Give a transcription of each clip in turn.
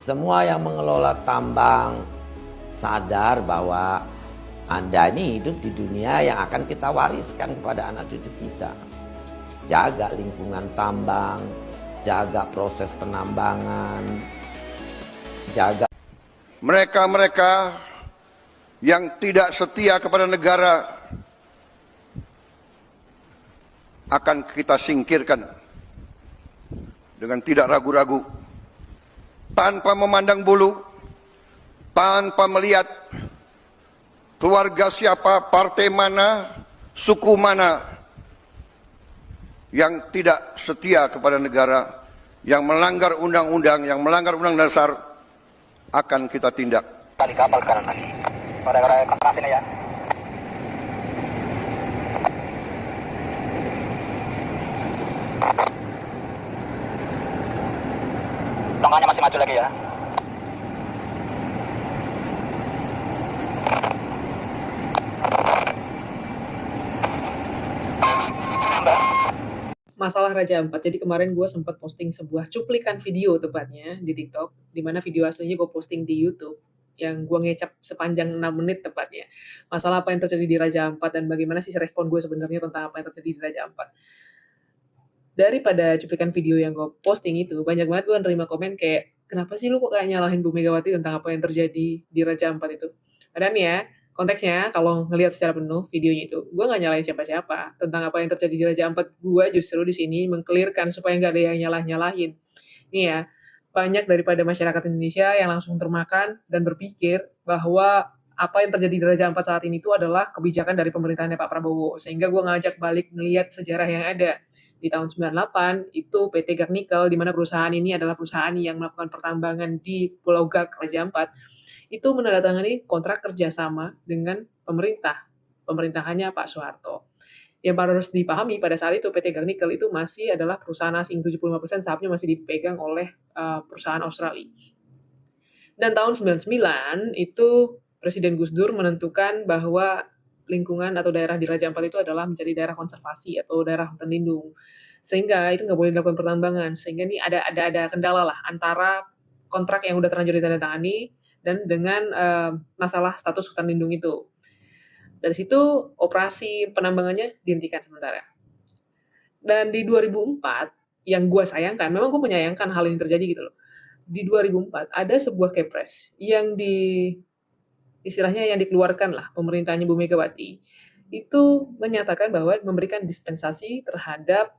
Semua yang mengelola tambang sadar bahwa Anda ini hidup di dunia yang akan kita wariskan kepada anak cucu kita. Jaga lingkungan tambang, jaga proses penambangan, jaga. Mereka-mereka yang tidak setia kepada negara akan kita singkirkan dengan tidak ragu-ragu, tanpa memandang bulu, tanpa melihat keluarga siapa, partai mana, suku mana yang tidak setia kepada negara, yang melanggar undang-undang, yang melanggar undang dasar, akan kita tindak. Kali kapal sekarang lagi. Pada kapal sini ya. Tongkanya masih maju lagi ya. Masalah Raja Ampat. Jadi kemarin gue sempat posting sebuah cuplikan video tepatnya di TikTok, di mana video aslinya gue posting di YouTube, yang gue ngecap sepanjang 6 menit tepatnya. Masalah apa yang terjadi di Raja Ampat dan bagaimana sih respon gue sebenarnya tentang apa yang terjadi di Raja Ampat. Daripada cuplikan video yang gue posting itu, banyak banget gue nerima komen kayak, kenapa sih lu kok kayak nyalahin Bu Megawati tentang apa yang terjadi di Raja Ampat itu? Padahal nih ya, konteksnya kalau ngelihat secara penuh videonya itu, gue nggak nyalahin siapa-siapa tentang apa yang terjadi di Raja Ampat. Gue justru di sini mengkelirkan supaya nggak ada yang nyalah-nyalahin. Nih ya, banyak daripada masyarakat Indonesia yang langsung termakan dan berpikir bahwa apa yang terjadi di Raja Ampat saat ini itu adalah kebijakan dari pemerintahannya Pak Prabowo. Sehingga gue ngajak balik ngelihat sejarah yang ada. Di tahun 98 itu PT Gag Nikel, di mana perusahaan ini adalah perusahaan yang melakukan pertambangan di Pulau Gag, Raja Ampat, itu menandatangani kontrak kerjasama dengan pemerintahannya Pak Soeharto. Yang harus dipahami pada saat itu PT Gag Nikel itu masih adalah perusahaan asing, 75% sahamnya masih dipegang oleh perusahaan Australia. Dan tahun 99 itu Presiden Gus Dur menentukan bahwa lingkungan atau daerah di Raja Ampat itu adalah menjadi daerah konservasi atau daerah hutan lindung. Sehingga itu nggak boleh dilakukan pertambangan. Sehingga ini ada kendala lah antara kontrak yang udah terlanjur ditandatangani dan dengan masalah status hutan lindung itu. Dari situ operasi penambangannya dihentikan sementara. Dan di 2004, yang gue sayangkan, memang gue menyayangkan hal ini terjadi gitu loh. Di 2004 ada sebuah kepres yang istilahnya yang dikeluarkan lah pemerintahnya Bu Megawati, itu menyatakan bahwa memberikan dispensasi terhadap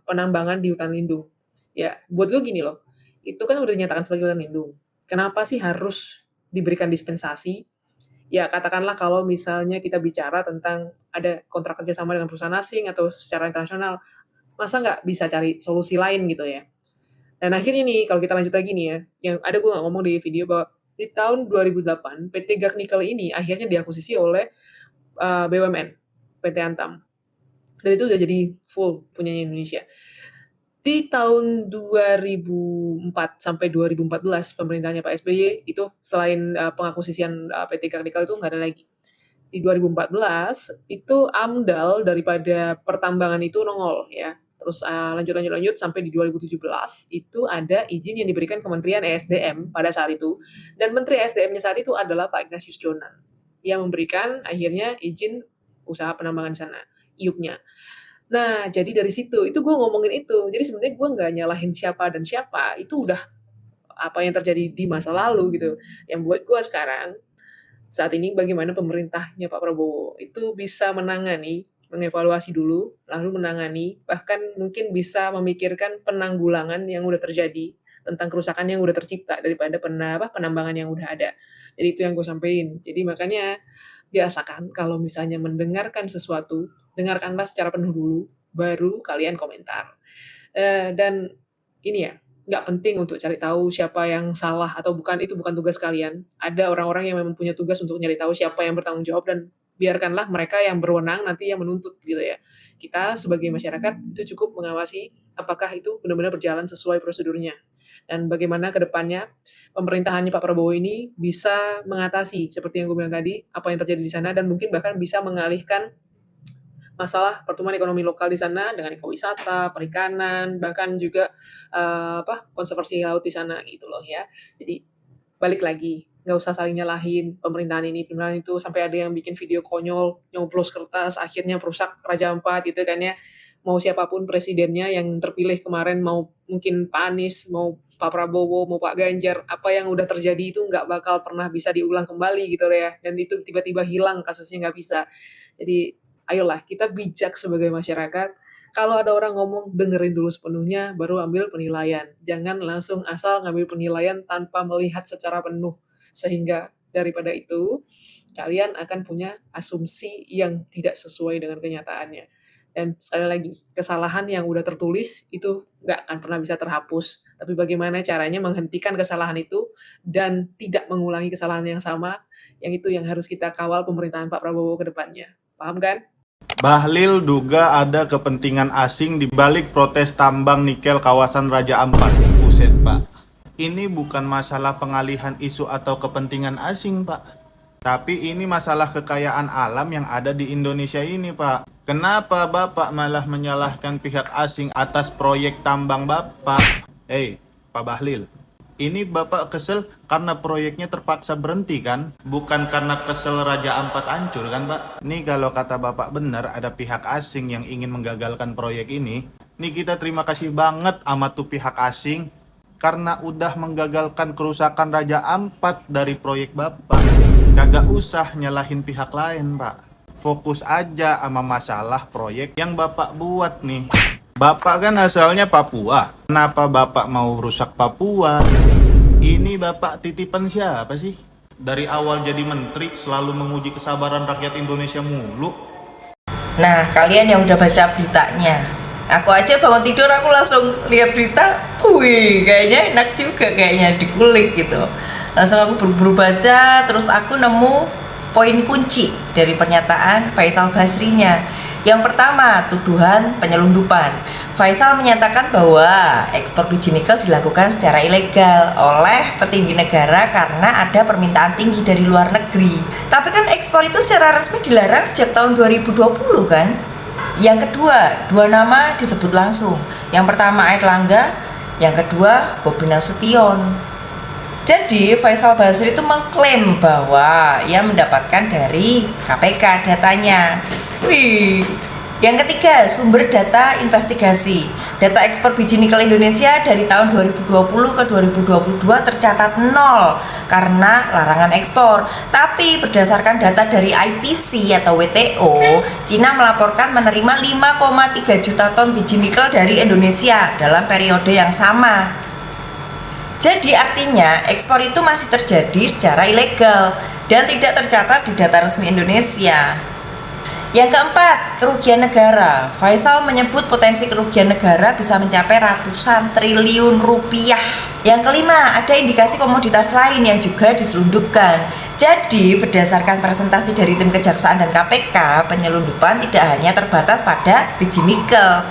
penambangan di hutan lindung. Ya, buat gue gini loh, itu kan udah dinyatakan sebagai hutan lindung. Kenapa sih harus diberikan dispensasi? Ya, katakanlah kalau misalnya kita bicara tentang ada kontrak kerjasama dengan perusahaan asing atau secara internasional, masa nggak bisa cari solusi lain gitu ya? Dan akhirnya nih, kalau kita lanjut lagi nih ya, yang ada gue nggak ngomong di video bahwa di tahun 2008, PT Gag Nikel ini akhirnya diakuisisi oleh BUMN, PT Antam. Dan itu udah jadi full punyanya Indonesia. Di tahun 2004 sampai 2014, pemerintahnya Pak SBY, itu selain pengakuisisian PT Gag Nikel itu nggak ada lagi. Di 2014, itu AMDAL daripada pertambangan itu nongol ya. Terus lanjut sampai di 2017 itu ada izin yang diberikan Kementerian ESDM pada saat itu, dan Menteri ESDM-nya saat itu adalah Pak Ignatius Jonan yang memberikan akhirnya izin usaha penambangan di sana, IUP-nya. Nah, jadi dari situ itu gue ngomongin itu. Jadi sebenarnya gue nggak nyalahin siapa dan siapa, itu udah apa yang terjadi di masa lalu gitu. Yang buat gue sekarang saat ini bagaimana pemerintahnya Pak Prabowo itu bisa mengevaluasi dulu, lalu menangani, bahkan mungkin bisa memikirkan penanggulangan yang udah terjadi tentang kerusakan yang udah tercipta daripada penambangan yang udah ada. Jadi itu yang gue sampaikan. Jadi makanya biasakan kalau misalnya mendengarkan sesuatu, dengarkanlah secara penuh dulu, baru kalian komentar. Dan ini ya, nggak penting untuk cari tahu siapa yang salah atau bukan, itu bukan tugas kalian. Ada orang-orang yang memang punya tugas untuk nyari tahu siapa yang bertanggung jawab, dan biarkanlah mereka yang berwenang nanti yang menuntut gitu ya. Kita sebagai masyarakat itu cukup mengawasi apakah itu benar-benar berjalan sesuai prosedurnya. Dan bagaimana ke depannya pemerintahannya Pak Prabowo ini bisa mengatasi seperti yang gue bilang tadi, apa yang terjadi di sana, dan mungkin bahkan bisa mengalihkan masalah pertumbuhan ekonomi lokal di sana dengan ekowisata, perikanan, bahkan juga konservasi laut di sana gitu loh ya. Jadi balik lagi, nggak usah saling nyalahin pemerintahan ini, pemerintahan itu, sampai ada yang bikin video konyol, nyoblos kertas, akhirnya merusak Raja Ampat gitu kan ya. Mau siapapun presidennya yang terpilih kemarin, mau mungkin Pak Anies, mau Pak Prabowo, mau Pak Ganjar, apa yang udah terjadi itu nggak bakal pernah bisa diulang kembali gitu loh ya. Dan itu tiba-tiba hilang kasusnya, nggak bisa. Jadi ayolah kita bijak sebagai masyarakat. Kalau ada orang ngomong, dengerin dulu sepenuhnya, baru ambil penilaian. Jangan langsung asal ngambil penilaian tanpa melihat secara penuh. Sehingga daripada itu, kalian akan punya asumsi yang tidak sesuai dengan kenyataannya. Dan sekali lagi, kesalahan yang udah tertulis itu nggak akan pernah bisa terhapus. Tapi bagaimana caranya menghentikan kesalahan itu dan tidak mengulangi kesalahan yang sama, yang itu yang harus kita kawal pemerintahan Pak Prabowo ke depannya. Paham kan? Bahlil duga ada kepentingan asing di balik protes tambang nikel kawasan Raja Ampat. Buset, Pak. Ini bukan masalah pengalihan isu atau kepentingan asing, Pak. Tapi ini masalah kekayaan alam yang ada di Indonesia ini, Pak. Kenapa Bapak malah menyalahkan pihak asing atas proyek tambang Bapak? Pak Bahlil. Ini Bapak kesel karena proyeknya terpaksa berhenti kan? Bukan karena kesel Raja Ampat hancur kan, Pak? Nih kalau kata Bapak benar ada pihak asing yang ingin menggagalkan proyek ini, nih kita terima kasih banget sama tuh pihak asing karena udah menggagalkan kerusakan Raja Ampat dari proyek Bapak. Kagak usah nyalahin pihak lain, Pak. Fokus aja sama masalah proyek yang Bapak buat nih. Bapak kan asalnya Papua. Kenapa Bapak mau rusak Papua? Ini Bapak titipan siapa sih? Dari awal jadi menteri selalu menguji kesabaran rakyat Indonesia mulu. Nah, kalian yang udah baca beritanya, aku aja bangun tidur aku langsung lihat berita, wih kayaknya enak juga, kayaknya dikulik gitu. Langsung aku buru-buru baca, terus aku nemu poin kunci dari pernyataan Faisal Basrinya. Yang pertama, tuduhan penyelundupan. Faisal menyatakan bahwa ekspor biji nikel dilakukan secara ilegal oleh petinggi negara karena ada permintaan tinggi dari luar negeri. Tapi kan ekspor itu secara resmi dilarang sejak tahun 2020 kan? Yang kedua, dua nama disebut langsung. Yang pertama Airlangga, yang kedua Bobi Nasution. Jadi Faisal Basri itu mengklaim bahwa ia mendapatkan dari KPK datanya. Wih. Yang ketiga, sumber data investigasi. Data ekspor biji nikel Indonesia dari tahun 2020 ke 2022 tercatat 0 karena larangan ekspor. Tapi berdasarkan data dari ITC atau WTO, Cina melaporkan menerima 5,3 juta ton biji nikel dari Indonesia dalam periode yang sama. Jadi artinya ekspor itu masih terjadi secara ilegal dan tidak tercatat di data resmi Indonesia. Yang keempat, kerugian negara. Faisal menyebut potensi kerugian negara bisa mencapai ratusan triliun rupiah. Yang kelima, ada indikasi komoditas lain yang juga diselundupkan. Jadi berdasarkan presentasi dari tim kejaksaan dan KPK, penyelundupan tidak hanya terbatas pada biji nikel.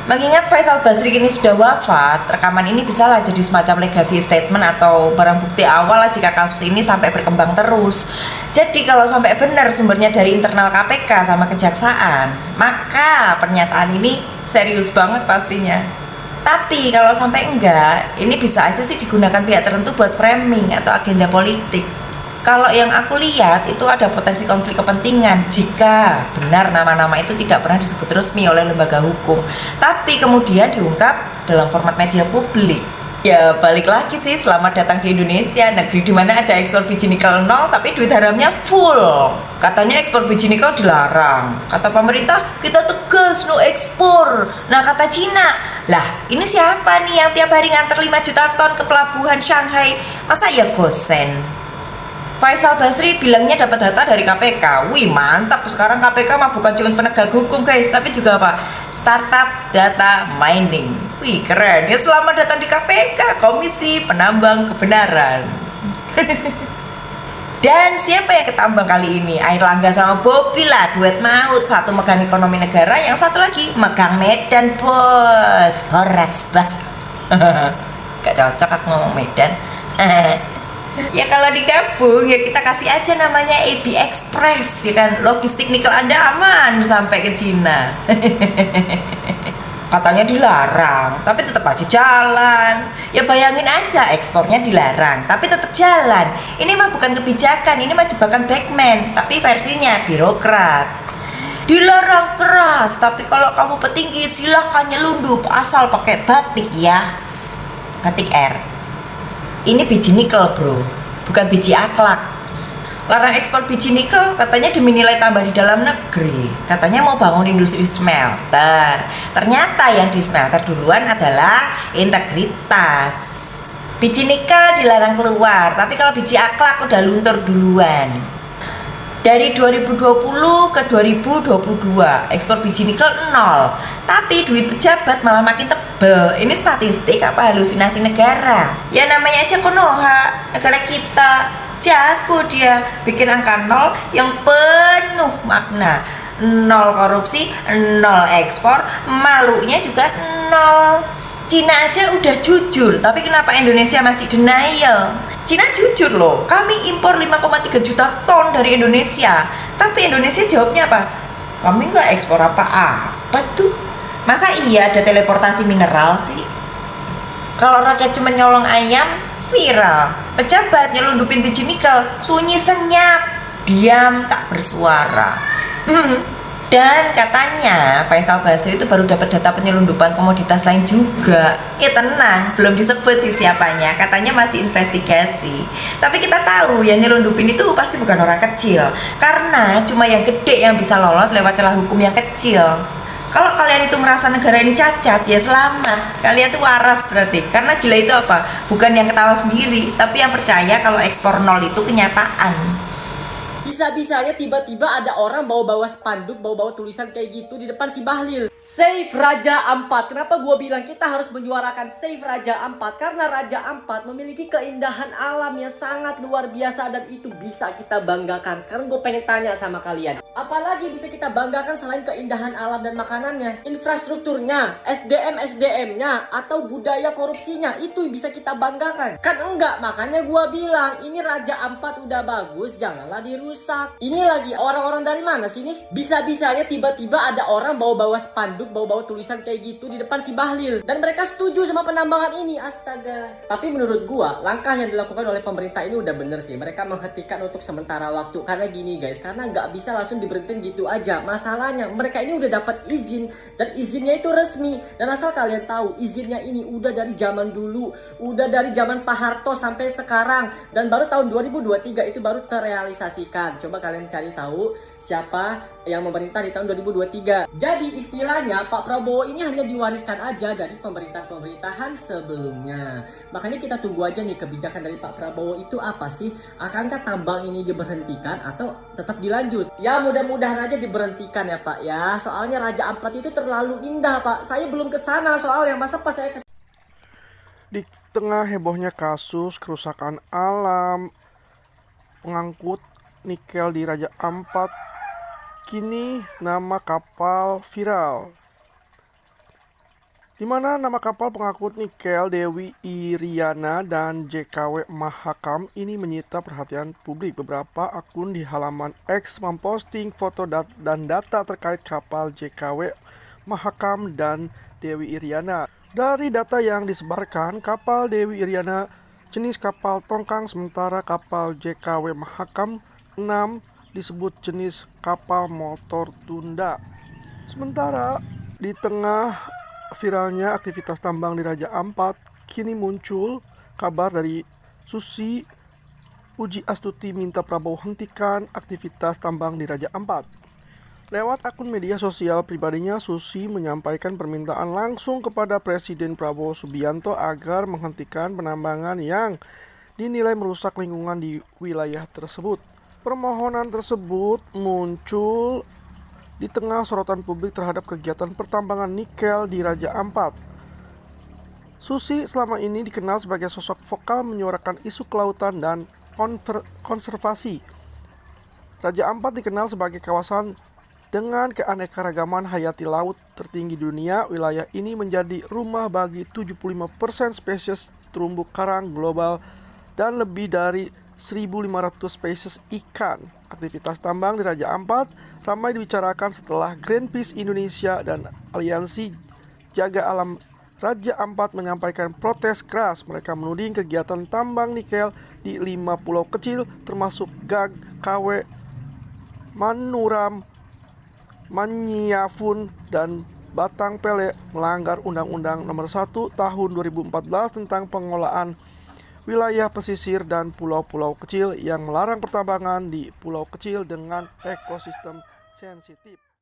Mengingat Faisal Basri kini sudah wafat, rekaman ini bisalah jadi semacam legacy statement atau barang bukti awal jika kasus ini sampai berkembang terus. Jadi kalau sampai benar sumbernya dari internal KPK sama kejaksaan, maka pernyataan ini serius banget pastinya. Tapi kalau sampai enggak, ini bisa aja sih digunakan pihak tertentu buat framing atau agenda politik. Kalau yang aku lihat itu ada potensi konflik kepentingan jika benar nama-nama itu tidak pernah disebut resmi oleh lembaga hukum, tapi kemudian diungkap dalam format media publik. Ya balik lagi sih, selamat datang di Indonesia, negeri dimana ada ekspor biji nikel 0 tapi duit haramnya full. Katanya ekspor biji nikel dilarang, kata pemerintah kita tegas no ekspor. Nah kata Cina, lah ini siapa nih yang tiap hari nganter 5 juta ton ke pelabuhan Shanghai, masa ya gosen? Faisal Basri bilangnya dapat data dari KPK. Wih mantap, sekarang KPK mah bukan cuma penegak hukum guys, tapi juga apa? Startup Data Mining. Wih keren ya, selamat datang di KPK, Komisi Penambang Kebenaran. Dan siapa yang ketambang kali ini? Airlangga sama Bobi lah, duet maut. Satu megang ekonomi negara, yang satu lagi megang Medan bos. Horas bah. Gak cocok aku ngomong Medan. Ya kalau digabung ya kita kasih aja namanya AB Express ya kan, logistik nikel Anda aman sampai ke Cina. Katanya dilarang, tapi tetap aja jalan. Ya bayangin aja, ekspornya dilarang, tapi tetap jalan. Ini mah bukan kebijakan, ini mah jebakan Batman, tapi versinya birokrat. Dilarang keras, tapi kalau kamu petinggi silahkan nyelundup asal pakai batik ya. Batik R. Ini biji nikel bro, bukan biji akhlak. Larang ekspor biji nikel katanya demi nilai tambah di dalam negeri. Katanya mau bangun industri smelter. Ternyata yang di smelter duluan adalah integritas. Biji nikel dilarang keluar, tapi kalau biji akhlak udah luntur duluan. Dari 2020 ke 2022 ekspor biji nikel 0, tapi duit pejabat malah makin tebel. Ini statistik apa halusinasi negara? Ya namanya aja Konoha, negara kita. Jago dia bikin angka 0 yang penuh makna. 0 korupsi, 0 ekspor, malunya juga 0. Cina aja udah jujur, tapi kenapa Indonesia masih denial? Cina jujur loh, kami impor 5,3 juta ton dari Indonesia. Tapi Indonesia jawabnya apa? Kami nggak ekspor apa-apa tuh. Masa iya ada teleportasi mineral sih? Kalau rakyat cuma nyolong ayam, viral. Pejabat nyelundupin biji nikel, sunyi senyap, diam tak bersuara. Dan katanya Faisal Basri itu baru dapat data penyelundupan komoditas lain juga. Ya tenang, belum disebut sih siapanya. Katanya masih investigasi. Tapi kita tahu yang nyelundupin itu pasti bukan orang kecil, karena cuma yang gede yang bisa lolos lewat celah hukum yang kecil. Kalau kalian itu ngerasa negara ini cacat, ya selamat. Kalian tuh waras berarti. Karena gila itu apa? Bukan yang ketawa sendiri, tapi yang percaya kalau ekspor 0 itu kenyataan. Bisa-bisanya tiba-tiba ada orang bawa-bawa spanduk, bawa-bawa tulisan kayak gitu di depan si Bahlil. Save Raja Ampat. Kenapa gue bilang kita harus menyuarakan Save Raja Ampat? Karena Raja Ampat memiliki keindahan alam yang sangat luar biasa dan itu bisa kita banggakan. Sekarang gue pengen tanya sama kalian, apalagi bisa kita banggakan selain keindahan alam dan makanannya? Infrastrukturnya, SDM-nya, atau budaya korupsinya, itu bisa kita banggakan? Kan enggak, makanya gue bilang ini Raja Ampat udah bagus, janganlah dirusak. Ini lagi orang-orang dari mana sih ini? Bisa-bisanya tiba-tiba ada orang bawa-bawa spanduk, bawa-bawa tulisan kayak gitu di depan si Bahlil, dan mereka setuju sama penambangan ini. Astaga. Tapi menurut gua langkah yang dilakukan oleh pemerintah ini udah bener sih. Mereka menghentikan untuk sementara waktu. Karena gini guys, karena nggak bisa langsung diberhentiin gitu aja. Masalahnya mereka ini udah dapat izin, dan izinnya itu resmi. Dan asal kalian tahu, izinnya ini udah dari zaman dulu, udah dari zaman Pak Harto sampai sekarang, dan baru tahun 2023 itu baru terrealisasikan. Coba kalian cari tahu siapa yang memerintah di tahun 2023. Jadi istilahnya Pak Prabowo ini hanya diwariskan aja dari pemerintahan sebelumnya. Makanya kita tunggu aja nih kebijakan dari Pak Prabowo itu apa sih? Akankah tambang ini diberhentikan atau tetap dilanjut? Ya mudah-mudahan aja diberhentikan ya Pak ya. Soalnya Raja Ampat itu terlalu indah Pak. Saya belum kesana soalnya, masa pas saya kesana. Di tengah hebohnya kasus kerusakan alam pengangkut nikel di Raja Ampat, kini nama kapal viral. Di mana nama kapal pengangkut nikel Dewi Iriana dan JKW Mahakam ini menyita perhatian publik. Beberapa akun di halaman X memposting foto dan data terkait kapal JKW Mahakam dan Dewi Iriana. Dari data yang disebarkan, kapal Dewi Iriana jenis kapal tongkang, sementara kapal JKW Mahakam 6 disebut jenis kapal motor tunda. Sementara di tengah viralnya aktivitas tambang di Raja Ampat, kini muncul kabar dari Susi Pujiastuti minta Prabowo hentikan aktivitas tambang di Raja Ampat. Lewat akun media sosial pribadinya, Susi menyampaikan permintaan langsung kepada Presiden Prabowo Subianto agar menghentikan penambangan yang dinilai merusak lingkungan di wilayah tersebut. Permohonan tersebut muncul di tengah sorotan publik terhadap kegiatan pertambangan nikel di Raja Ampat. Susi selama ini dikenal sebagai sosok vokal menyuarakan isu kelautan dan konservasi. Raja Ampat dikenal sebagai kawasan dengan keanekaragaman hayati laut tertinggi dunia. Wilayah ini menjadi rumah bagi 75% spesies terumbu karang global dan lebih dari 1.500 spesies ikan. Aktivitas tambang di Raja Ampat ramai dibicarakan setelah Greenpeace Indonesia dan Aliansi Jaga Alam Raja Ampat menyampaikan protes keras. Mereka menuding kegiatan tambang nikel di 5 pulau kecil termasuk Gag, Kawe, Manuram, Manyafun, dan Batang Pele melanggar Undang-Undang Nomor 1 Tahun 2014 tentang pengelolaan wilayah pesisir dan pulau-pulau kecil yang melarang pertambangan di pulau kecil dengan ekosistem sensitif.